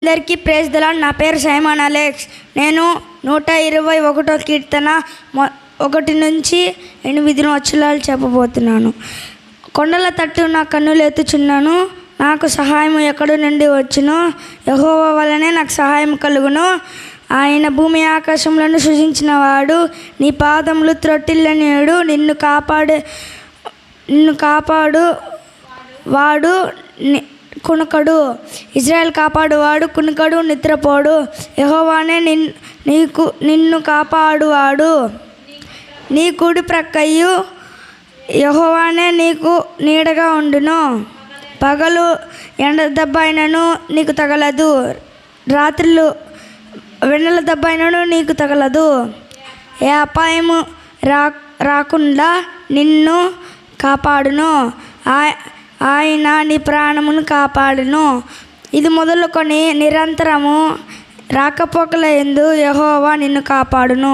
అందరికీ praise the lord. నా పేరు సైమన్ అలెక్స్. నేను 121వ కీర్తన 1 నుంచి 8 వచనాలు చెప్పబోతున్నాను. కొండల తట్టు నా కన్నులు ఎత్తుచున్నాను, నాకు సహాయం ఎక్కడి నుండి వచ్చును? యెహోవా వలనే నాకు సహాయం కలుగును. ఆయన భూమి ఆకాశములను సృజించిన వాడు, నీ పాదములు త్రొట్టిల్లనీయుడు. నిన్ను కాపాడు వాడు కునుకడు. ఇజ్రాయెల్ కాపాడువాడు కునుకడు, నిద్రపోడు. యెహోవానే నిన్ను కాపాడువాడు. నీ కుడి ప్రక్కయు యెహోవానే నీకు నీడగా ఉండును. పగలు ఎండ దెబ్బ అయినను నీకు తగలదు, రాత్రులు వెన్నెల దెబ్బ అయినను నీకు తగలదు. ఏ అపాయము రాకుండా నిన్ను కాపాడును. ఆయన నీ ప్రాణమును కాపాడును. ఇది మొదలుకొని నిరంతరము రాకపోకల యందు యెహోవా నిన్ను కాపాడును.